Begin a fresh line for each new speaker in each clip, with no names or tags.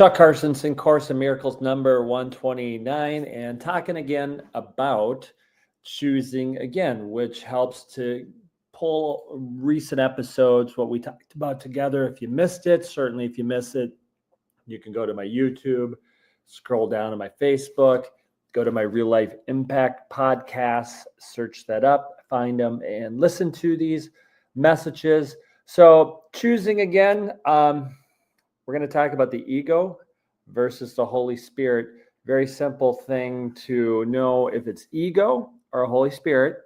Chuck Carsonson, Course in Miracles number 129, and talking again about choosing again, which helps to pull recent episodes, what we talked about together. If you missed it, certainly if you missed it, you can go to my YouTube, scroll down to my Facebook, go to my Real Life Impact podcasts, search that up, find them, and listen to these messages. So choosing again, we're going to talk about the ego versus the Holy Spirit. Very simple thing to know if it's ego or Holy Spirit.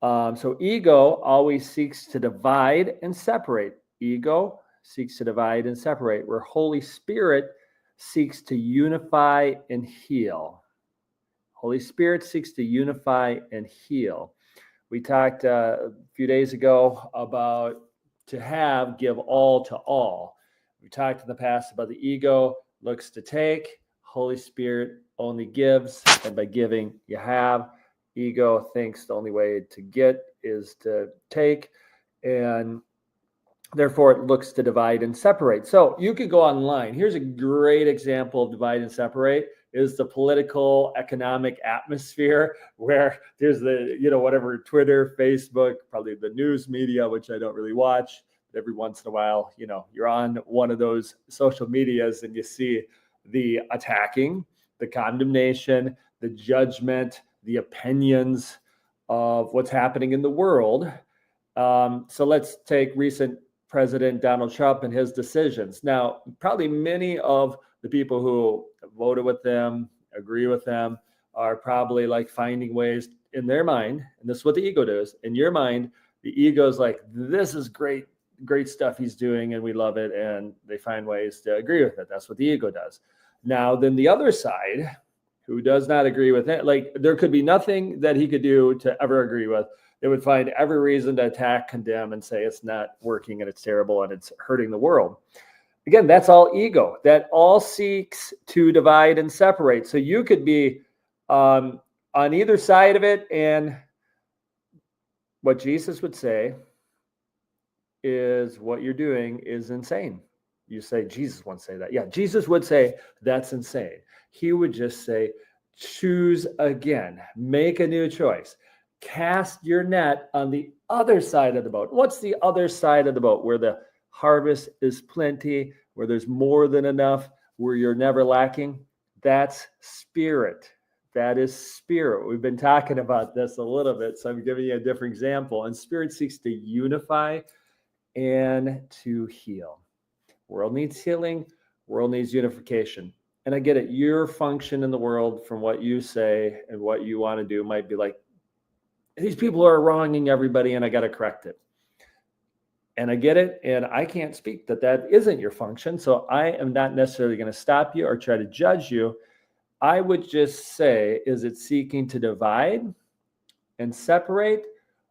So ego always seeks to divide and separate. Ego seeks to divide and separate, where Holy Spirit seeks to unify and heal. Holy Spirit seeks to unify and heal. We talked a few days ago about to give all to all. We talked in the past about the ego looks to take, Holy Spirit only gives, and by giving you have. Ego thinks the only way to get is to take, and therefore it looks to divide and separate. So you could go online. Here's a great example of divide and separate is the political economic atmosphere where there's whatever Twitter, Facebook, probably the news media, which I don't really watch. Every once in a while, you're on one of those social medias and you see the attacking, the condemnation, the judgment, the opinions of what's happening in the world. So let's take recent President Donald Trump and his decisions. Now, probably many of the people who voted with them, agree with them, are probably like finding ways in their mind, and this is what the ego does. In your mind, the ego is like, this is great stuff he's doing and we love it, and they find ways to agree with it. That's what the ego does. Now then the other side, who does not agree with it, like there could be nothing that he could do to ever agree with. They would find every reason to attack, condemn, and say it's not working and it's terrible and it's hurting the world. Again, that's all ego. That all seeks to divide and separate. So you could be on either side of it, and what Jesus would say is what you're doing is insane. You say, Jesus won't say that. Yeah, Jesus would say that's insane. He would just say, choose again, make a new choice, cast your net on the other side of the boat. What's the other side of the boat? Where the harvest is plenty, where there's more than enough, where you're never lacking. That's spirit. That is spirit. We've been talking about this a little bit, so I'm giving you a different example. And spirit seeks to unify and to heal. World needs healing. World needs unification. And I get it. Your function in the world from what you say and what you want to do might be like, these people are wronging everybody and I got to correct it. And I get it. And I can't speak that isn't your function. So I am not necessarily going to stop you or try to judge you. I would just say, is it seeking to divide and separate,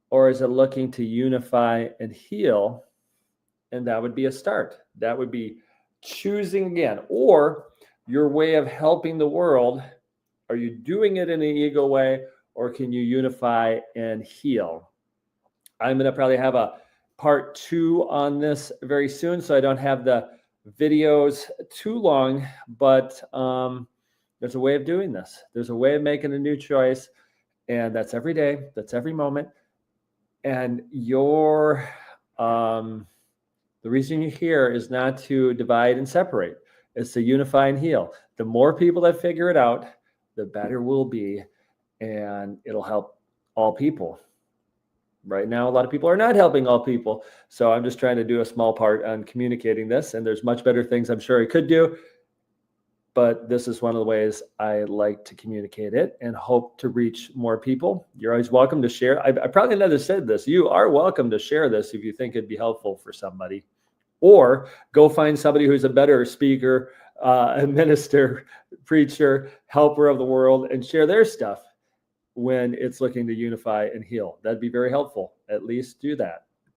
or is it looking to unify and heal? And that would be a start. That would be choosing again, or your way of helping the world. Are you doing it in an ego way, or can you unify and heal? I'm going to probably have a part 2 on this very soon, so I don't have the videos too long, but there's a way of doing this. There's a way of making a new choice, and that's every day. That's every moment. And the reason you're here is not to divide and separate. It's to unify and heal. The more people that figure it out, the better we'll be, and it'll help all people. Right now, a lot of people are not helping all people. So I'm just trying to do a small part on communicating this, and there's much better things I'm sure I could do. But this is one of the ways I like to communicate it and hope to reach more people. You're always welcome to share. I probably never said this. You are welcome to share this if you think it'd be helpful for somebody. Or go find somebody who's a better speaker, a minister, preacher, helper of the world, and share their stuff when it's looking to unify and heal. That'd be very helpful. At least do that.